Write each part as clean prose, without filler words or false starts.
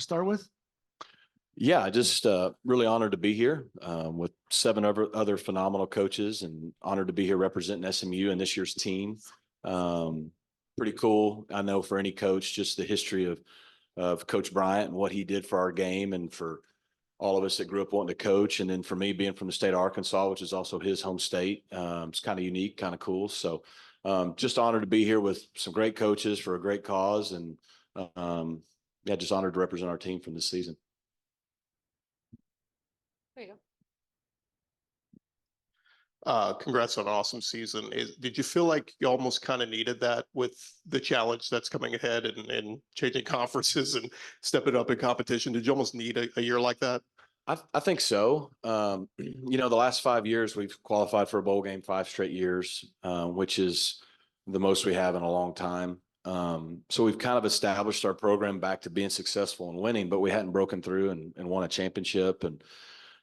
start with? Yeah, just really honored to be here with seven other phenomenal coaches, and honored to be here representing SMU and this year's team. Pretty cool. I know for any coach, just the history of Coach Bryant and what he did for our game, and for all of us that grew up wanting to coach. And then for me, being from the state of Arkansas, which is also his home state, it's kind of unique, kind of cool. So just honored to be here with some great coaches for a great cause, and yeah, just honored to represent our team from this season. There you go. Congrats on an awesome season. Did you feel like you almost kind of needed that with the challenge that's coming ahead and changing conferences and stepping up in competition? Did you almost need a year like that? I think so. You know, the last 5 years we've qualified for a bowl game 5 straight years, which is the most we have in a long time. So we've kind of established our program back to being successful and winning, but we hadn't broken through and won a championship, and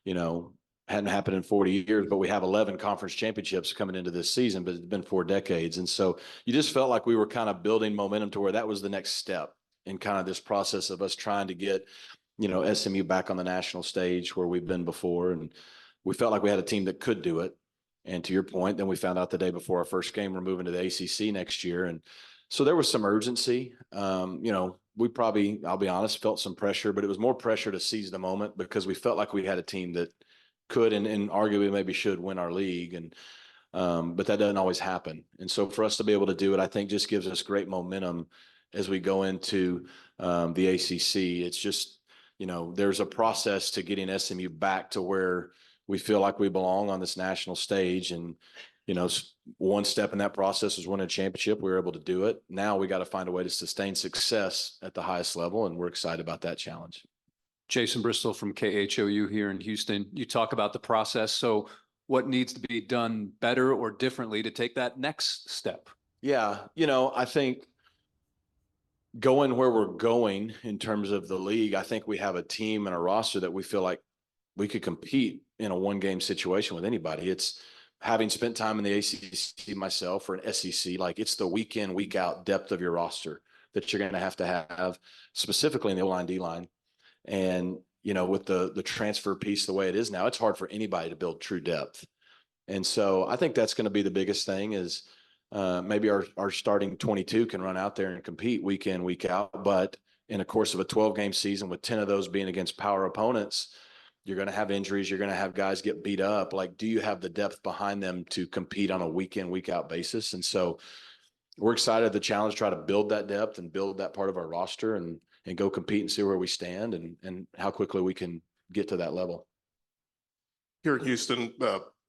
you know, hadn't happened in 40 years, but we have 11 conference championships coming into this season, but it's been 4 decades. And so you just felt like we were kind of building momentum to where that was the next step in kind of this process of us trying to get, you know, SMU back on the national stage where we've been before. And we felt like we had a team that could do it. And to your point, then we found out the day before our first game, we're moving to the ACC next year. And so there was some urgency. You know, we probably, I'll be honest, felt some pressure, but it was more pressure to seize the moment because we felt like we had a team that could and arguably maybe should win our league. And but that doesn't always happen. And so for us to be able to do it, I think just gives us great momentum as we go into the ACC. It's just, you know, there's a process to getting SMU back to where we feel like we belong on this national stage. And, you know, one step in that process was winning a championship. We were able to do it. Now we got to find a way to sustain success at the highest level, and we're excited about that challenge. Jason Bristol from KHOU here in Houston. You talk about the process. So what needs to be done better or differently to take that next step? Yeah, you know, I think going where we're going in terms of the league, I think we have a team and a roster that we feel like we could compete in a one-game situation with anybody. It's having spent time in the ACC myself, or an SEC, like it's the week in, week out depth of your roster that you're going to have specifically in the O-line, D-line. And, you know, with the transfer piece the way it is now, it's hard for anybody to build true depth. And so I think that's going to be the biggest thing is maybe our starting 22 can run out there and compete week in, week out. But in the course of a 12-game season, with 10 of those being against power opponents, you're going to have injuries. You're going to have guys get beat up. Like, do you have the depth behind them to compete on a week in, week out basis? And so we're excited the challenge, try to build that depth and build that part of our roster and go compete and see where we stand and how quickly we can get to that level. Here in Houston,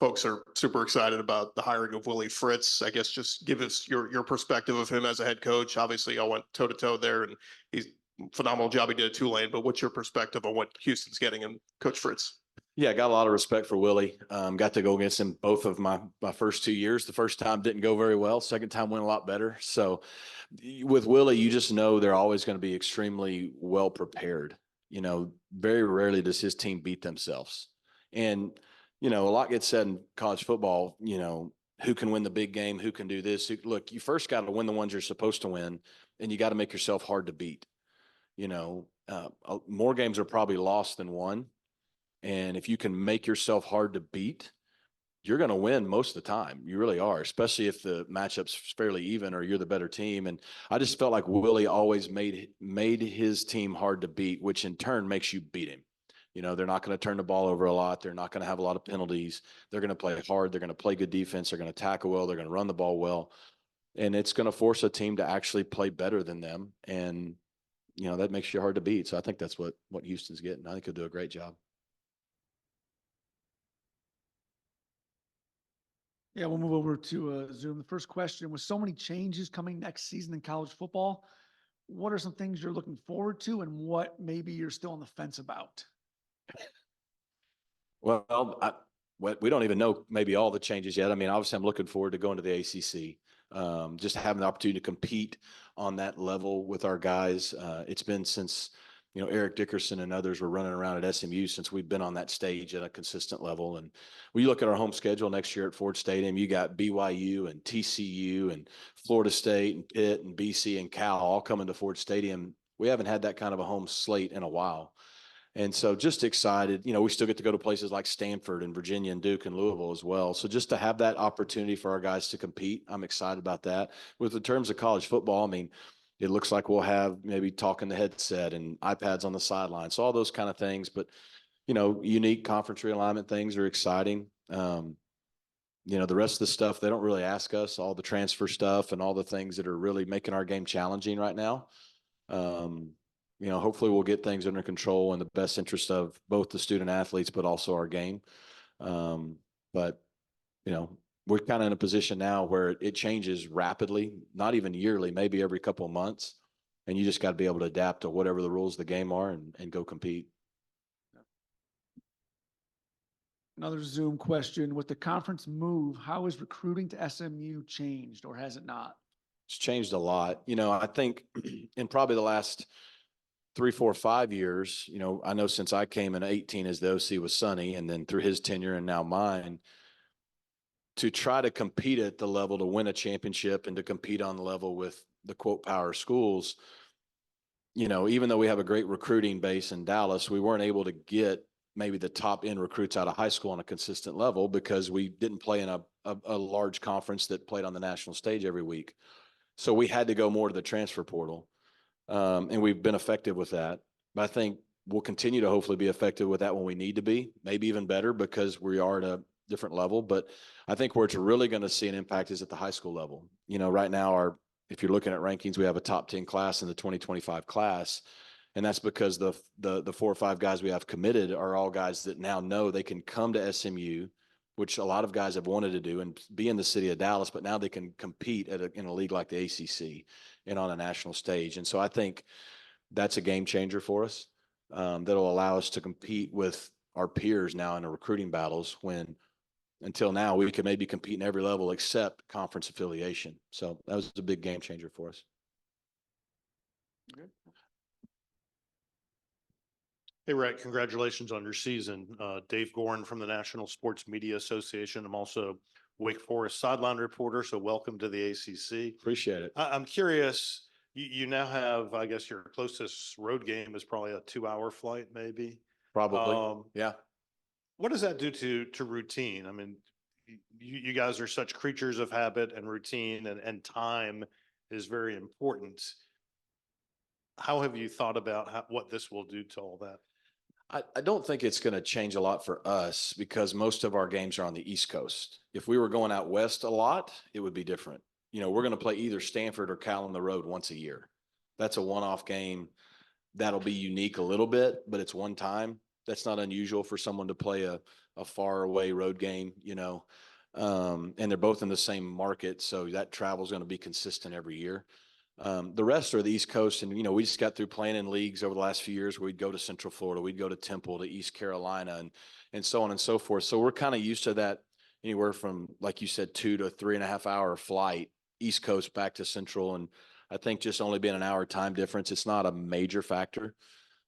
folks are super excited about the hiring of Willie Fritz. I guess just give us your perspective of him as a head coach. Obviously, I went toe-to-toe there, and he's phenomenal job he did at Tulane, but what's your perspective on what Houston's getting in Coach Fritz? Yeah, I got a lot of respect for Willie. Got to go against him both of my first 2 years. The first time didn't go very well. Second time went a lot better. So with Willie, you just know they're always going to be extremely well prepared. You know, very rarely does his team beat themselves. And, you know, a lot gets said in college football, you know, who can win the big game, who can do this. Look, you first got to win the ones you're supposed to win, and you got to make yourself hard to beat. You know, more games are probably lost than won. And if you can make yourself hard to beat, you're going to win most of the time. You really are, especially if the matchup's fairly even or you're the better team. And I just felt like Willie always made his team hard to beat, which in turn makes you beat him. You know, they're not going to turn the ball over a lot. They're not going to have a lot of penalties. They're going to play hard. They're going to play good defense. They're going to tackle well. They're going to run the ball well. And it's going to force a team to actually play better than them. And, you know, that makes you hard to beat. So I think that's what Houston's getting. I think he'll do a great job. Yeah, we'll move over to Zoom. The first question, with so many changes coming next season in college football, what are some things you're looking forward to and what maybe you're still on the fence about? Well, we don't even know maybe all the changes yet. I mean, obviously I'm looking forward to going to the ACC, just having the opportunity to compete on that level with our guys. It's been since, you know, Eric Dickerson and others were running around at SMU since we've been on that stage at a consistent level. And when you look at our home schedule next year at Ford Stadium, you got BYU and TCU and Florida State and Pitt and BC and Cal all coming to Ford Stadium We haven't had that kind of a home slate in a while. And so just excited, we still get to go to places like Stanford and Virginia and Duke and Louisville as well. So just to have that opportunity for our guys to compete, I'm excited about that. With the terms of college football, I mean, it looks like we'll have maybe talking the headset and iPads on the sideline. So all those kind of things, but unique conference realignment things are exciting. The rest of the stuff, they don't really ask us, all the transfer stuff and all the things that are really making our game challenging right now. Hopefully we'll get things under control in the best interest of both the student athletes, but also our game. But we're kind of in a position now where it changes rapidly, not even yearly, maybe every couple of months. And you just got to be able to adapt to whatever the rules of the game are and go compete. Another Zoom question. With the conference move, how has recruiting to SMU changed, or has it not? It's changed a lot. I think in probably the last 3, 4, 5 years, I know since I came in 2018 as the OC was Sonny, and then through his tenure and now mine, to try to compete at the level to win a championship and to compete on the level with the quote power schools, even though we have a great recruiting base in Dallas, we weren't able to get maybe the top end recruits out of high school on a consistent level because we didn't play in a large conference that played on the national stage every week. So we had to go more to the transfer portal. And we've been effective with that. But I think we'll continue to hopefully be effective with that when we need to be, maybe even better because we are at a different level. But I think where it's really going to see an impact is at the high school level. Right now, if you're looking at rankings, we have a top 10 class in the 2025 class. And that's because the 4 or 5 guys we have committed are all guys that now know they can come to SMU, which a lot of guys have wanted to do and be in the city of Dallas, but now they can compete in a league like the ACC and on a national stage. And so I think that's a game changer for us that'll allow us to compete with our peers now in the recruiting battles when until now we could maybe compete in every level except conference affiliation. So that was a big game changer for us. Good. Hey, Rhett, congratulations on your season. Dave Gorin from the National Sports Media Association. I'm also Wake Forest sideline reporter, so welcome to the ACC. Appreciate it. I'm curious, you now have, I guess your closest road game is probably a 2-hour flight, maybe? Probably, yeah. What does that do to routine? I mean, you guys are such creatures of habit and routine, and time is very important. How have you thought about what this will do to all that? I don't think it's going to change a lot for us because most of our games are on the East Coast. If we were going out west a lot, it would be different. We're going to play either Stanford or Cal on the road once a year. That's a one-off game. That'll be unique a little bit, but it's one time. That's not unusual for someone to play a far away road game, and they're both in the same market. So that travel is going to be consistent every year. The rest are the East Coast. And, we just got through playing in leagues over the last few years where we'd go to Central Florida, we'd go to Temple, to East Carolina, and so on and so forth. So we're kind of used to that anywhere from, like you said, 2 to 3.5 hour flight, East Coast back to Central. And I think just only being an hour time difference, it's not a major factor.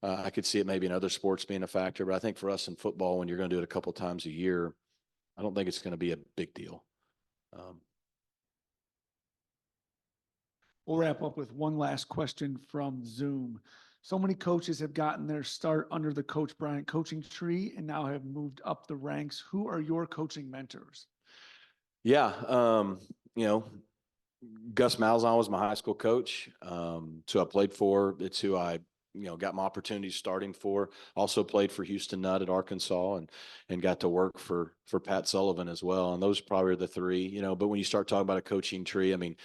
I could see it maybe in other sports being a factor, but I think for us in football, when you're going to do it a couple of times a year, I don't think it's going to be a big deal. We'll wrap up with one last question from Zoom. So many coaches have gotten their start under the Coach Bryant coaching tree and now have moved up the ranks. Who are your coaching mentors? Yeah. Gus Malzahn was my high school coach. So I played for. It's who I, got my opportunities starting for. Also played for Houston Nutt at Arkansas and got to work for Pat Sullivan as well. And those probably are the 3, but when you start talking about a coaching tree, I mean,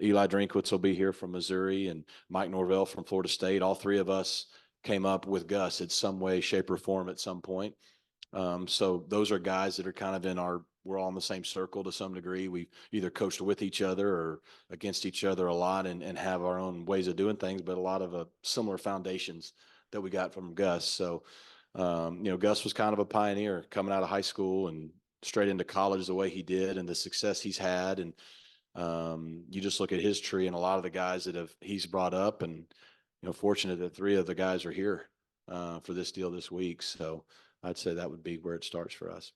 Eli Drinkwitz will be here from Missouri and Mike Norvell from Florida State. All 3 of us came up with Gus in some way, shape, or form at some point. So those are guys that are kind of we're all in the same circle to some degree. We either coached with each other or against each other a lot and have our own ways of doing things, but a lot of similar foundations that we got from Gus. So, Gus was kind of a pioneer coming out of high school and straight into college the way he did and the success he's had. And you just look at his tree and a lot of the guys that he's brought up and, fortunate that 3 of the guys are here for this deal this week. So I'd say that would be where it starts for us.